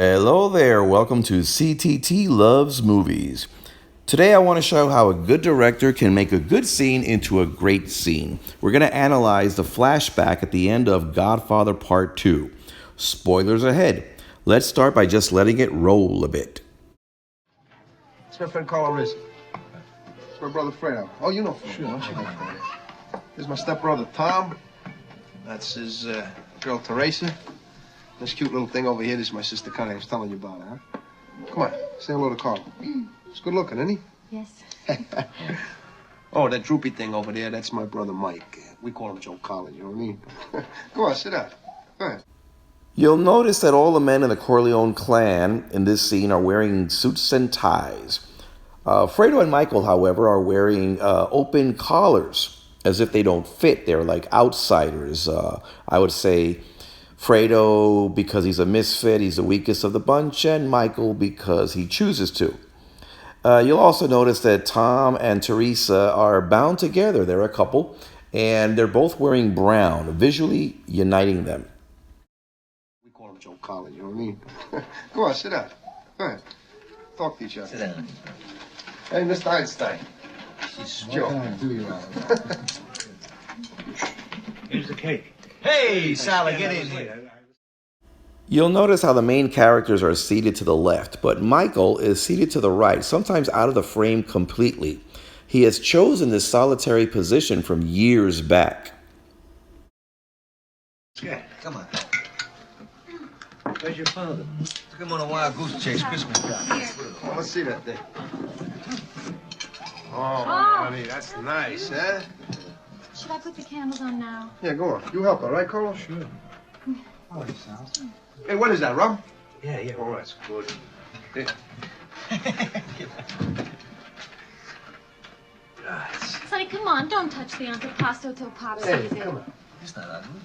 Hello there, welcome to CTT Loves Movies. Today I want to show how a good director can make a good scene into a great scene. We're going to analyze the flashback at the end of Godfather Part Two. Spoilers ahead. Let's start by just letting it roll a bit. It's my friend Carlo Rizzi. It's my brother Fredo. Oh, you know Fredo. Sure, don't you know Fredo? Here's my stepbrother Tom. That's his girl Teresa. This cute little thing over here, this is my sister Connie. I was telling you about her, huh? Come on, say hello to Carl. He's good looking, isn't he? Yes. Oh, that droopy thing over there, that's my brother Mike. We call him Joe Collins, you know what I mean? Come on, sit down. Go ahead. You'll notice that all the men in the Corleone clan in this scene are wearing suits and ties. Fredo and Michael, however, are wearing open collars as if they don't fit. They're like outsiders. I would say Fredo because he's a misfit, he's the weakest of the bunch, and Michael because he chooses to. You'll also notice that Tom and Teresa are bound together. They're a couple, and they're both wearing brown, visually uniting them. We call him Joe Collins, you know what I mean? Come on, sit down. Go ahead. Talk to each other. Sit down. Hey, Mr. Einstein. She's Joe. Here's the cake. Hey, Sally, get in here. You'll notice how the main characters are seated to the left, but Michael is seated to the right, sometimes out of the frame completely. He has chosen this solitary position from years back. Yeah, come on. Where's your father? Took him on a wild goose chase Christmas time. Oh, let's see that thing. Oh, honey, that's nice, eh? Should I put the candles on now? Yeah, go on. You help, all right, Carlo? Sure. Oh, hey, what is that, rum? Yeah. Oh, that's good. Hey. Sonny, come on, don't touch the antipasto till Pop sees it. Come on. It's not ugly.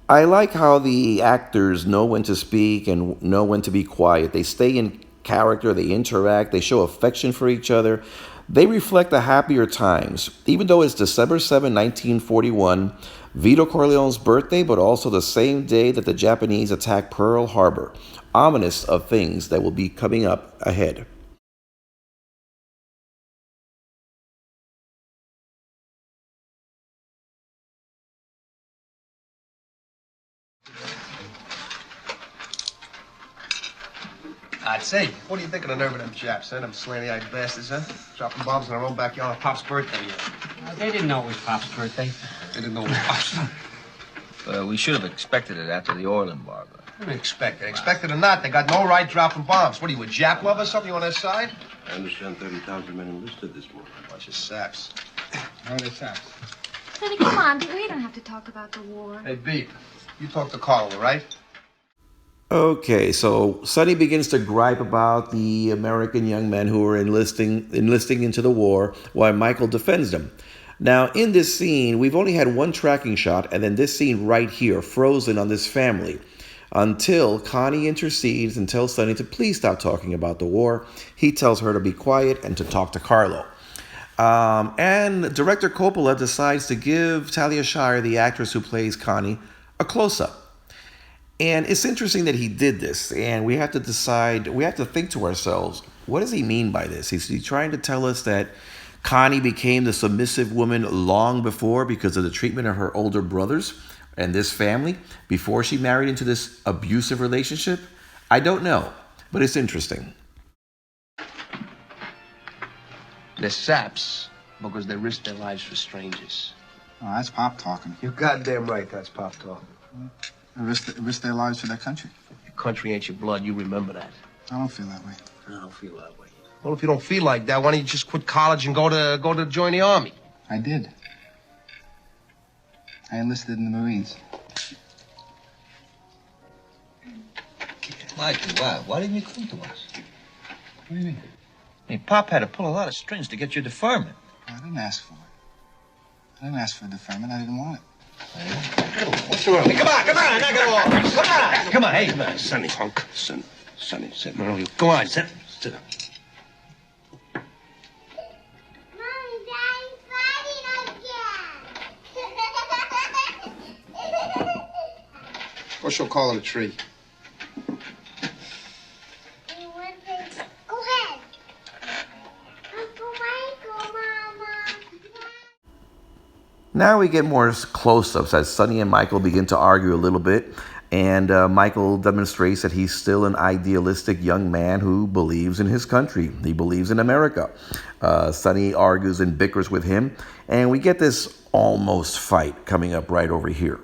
I like how the actors know when to speak and know when to be quiet. They stay in character, they interact, they show affection for each other. They reflect the happier times, even though it's December 7, 1941, Vito Corleone's birthday, but also the same day that the Japanese attacked Pearl Harbor. Ominous of things that will be coming up ahead. I'd say. What do you think of the nerve of them Japs, huh? Them slanty-eyed bastards, huh? Dropping bombs in their own backyard on Pop's birthday, yeah. They didn't know it was Pop's birthday. They didn't know it was Pop's. We should have expected it after the oil embargo. What do you expect? Expected or not, they got no right dropping bombs. What are you, a Jap lover or something? You on their side? I understand 30,000 men enlisted this morning. Bunch of saps. Oh, they saps. Sonny, come on, we don't have to talk about the war. Hey, Beep, you talk to Carl, all right? Okay, so Sonny begins to gripe about the American young men who are enlisting into the war, while Michael defends them. Now, in this scene, we've only had one tracking shot, and then this scene right here, frozen on this family, until Connie intercedes and tells Sonny to please stop talking about the war. He tells her to be quiet and to talk to Carlo. And director Coppola decides to give Talia Shire, the actress who plays Connie, a close-up. And it's interesting that he did this, and we have to think to ourselves, what does he mean by this? Is he trying to tell us that Connie became the submissive woman long before because of the treatment of her older brothers and this family, before she married into this abusive relationship? I don't know, but it's interesting. They're saps because they risk their lives for strangers. Oh, that's Pop talking. You're goddamn right, that's Pop talking. They risk their lives for their country. Your country ain't your blood, you remember that. I don't feel that way. I don't feel that way. Well, if you don't feel like that, why don't you just quit college and go to join the army? I did. I enlisted in the Marines. Mikey, why didn't you come to us? What do you mean? I mean, Pop had to pull a lot of strings to get your deferment. I didn't ask for it. I didn't ask for deferment. I didn't want it. What's the matter? Come on, knock it off. Come on, hey, come on. Sonny, hunk. Sonny, sit. No, you go on, sit down. Mommy, Daddy's fighting again. Go show Carla the tree. You want to? Go ahead. Uncle Michael, Mama. Now we get more close-ups as Sonny and Michael begin to argue a little bit, and Michael demonstrates that he's still an idealistic young man who believes in his country. He believes in America. Sonny argues and bickers with him, and we get this almost fight coming up right over here.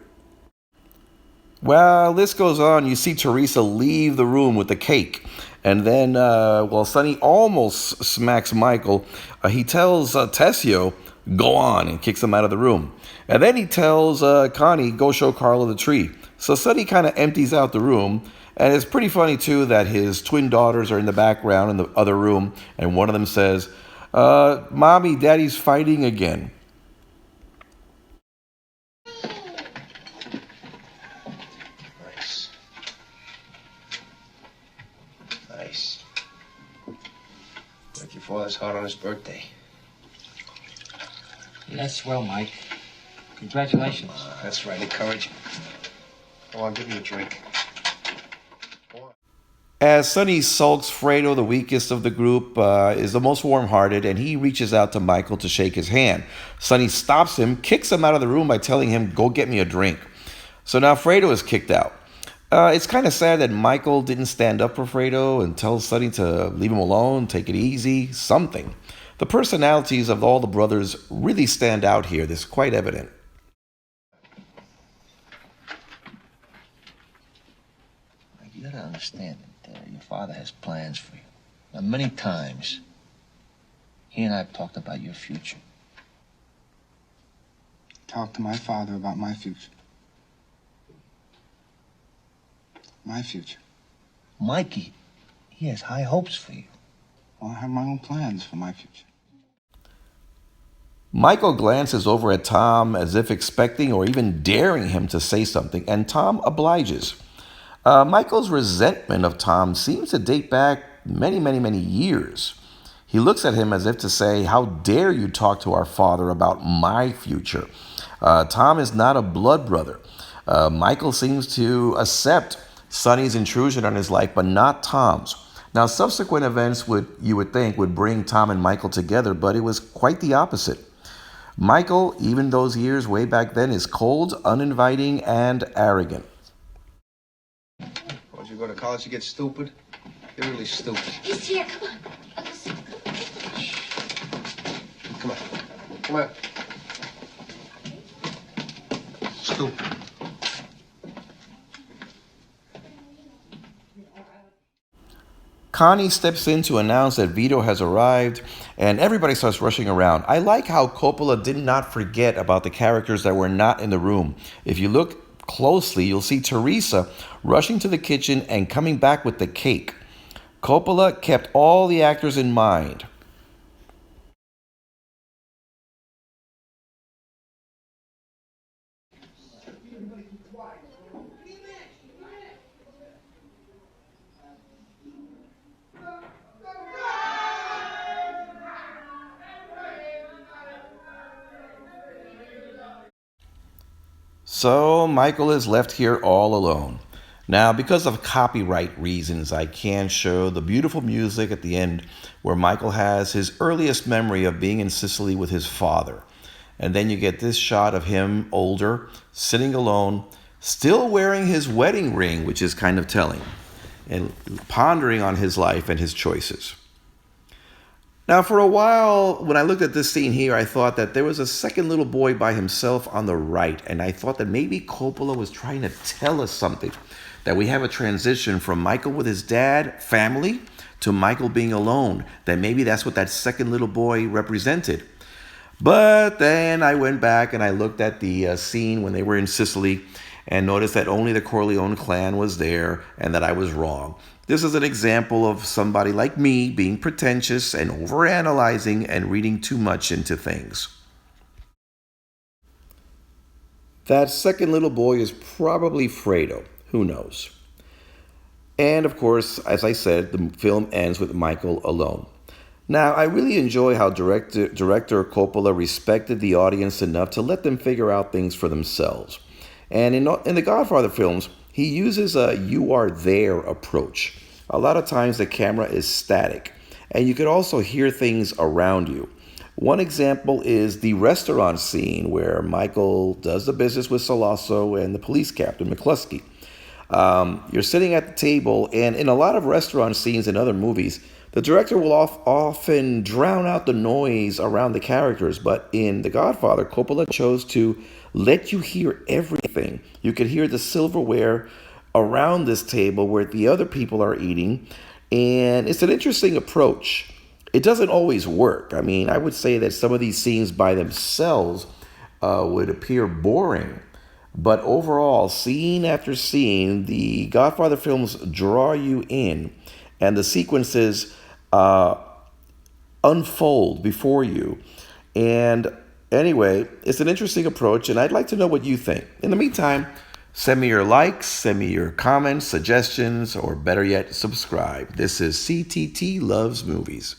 While this goes on, you see Teresa leave the room with the cake. And then, while Sonny almost smacks Michael, he tells Tessio, go on, and kicks him out of the room. And then he tells Connie, go show Carla the tree. So Sonny kind of empties out the room. And it's pretty funny, too, that his twin daughters are in the background in the other room. And one of them says, Mommy, Daddy's fighting again. Nice. Nice. Break your father's heart on his birthday. Yeah, that's swell, Mike. Congratulations. That's right, encourage him. Go on, give me a drink. As Sonny sulks, Fredo, the weakest of the group, is the most warm-hearted, and he reaches out to Michael to shake his hand. Sonny stops him, kicks him out of the room by telling him, go get me a drink. So now Fredo is kicked out. It's kind of sad that Michael didn't stand up for Fredo and tell Sonny to leave him alone, take it easy, something. The personalities of all the brothers really stand out here. This is quite evident. You gotta understand that your father has plans for you. Now, many times, he and I have talked about your future. Talk to my father about my future. My future. Mikey, he has high hopes for you. Well, I have my own plans for my future. Michael glances over at Tom as if expecting or even daring him to say something, and Tom obliges. Michael's resentment of Tom seems to date back many years. He looks at him as if to say, how dare you talk to our father about my future? Tom is not a blood brother. Michael seems to accept Sonny's intrusion on his life, but not Tom's. Now, subsequent events you would think would bring Tom and Michael together, but it was quite the opposite. Michael, even those years way back then, is cold, uninviting, and arrogant. Once you go to college, you get stupid. You're really stupid. He's here. Come on. Come on. Come on. Stupid. Connie steps in to announce that Vito has arrived, and everybody starts rushing around. I like how Coppola did not forget about the characters that were not in the room. If you look closely, you'll see Teresa rushing to the kitchen and coming back with the cake. Coppola kept all the actors in mind. So Michael is left here all alone. Now, because of copyright reasons, I can't show the beautiful music at the end where Michael has his earliest memory of being in Sicily with his father. And then you get this shot of him older, sitting alone, still wearing his wedding ring, which is kind of telling, and pondering on his life and his choices. Now, for a while, when I looked at this scene here, I thought that there was a second little boy by himself on the right, and I thought that maybe Coppola was trying to tell us something, that we have a transition from Michael with his dad, family, to Michael being alone, that maybe that's what that second little boy represented. But then I went back and I looked at the scene when they were in Sicily and noticed that only the Corleone clan was there and that I was wrong. This is an example of somebody like me being pretentious and overanalyzing and reading too much into things. That second little boy is probably Fredo. Who knows? And of course, as I said, the film ends with Michael alone. Now, I really enjoy how director Coppola respected the audience enough to let them figure out things for themselves. And in the Godfather films, he uses a "you are there" approach. A lot of times the camera is static, and you could also hear things around you. One example is the restaurant scene where Michael does the business with Solosso and the police captain, McCluskey. You're sitting at the table, and in a lot of restaurant scenes in other movies, the director will often drown out the noise around the characters. But in The Godfather, Coppola chose to let you hear everything. You could hear the silverware around this table where the other people are eating, and it's an interesting approach. It doesn't always work. I mean, I would say that some of these scenes by themselves would appear boring. But overall, scene after scene, the Godfather films draw you in, and the sequences unfold before you. And anyway, it's an interesting approach, and I'd like to know what you think. In the meantime, send me your likes, send me your comments, suggestions, or better yet, subscribe. This is CTT Loves Movies.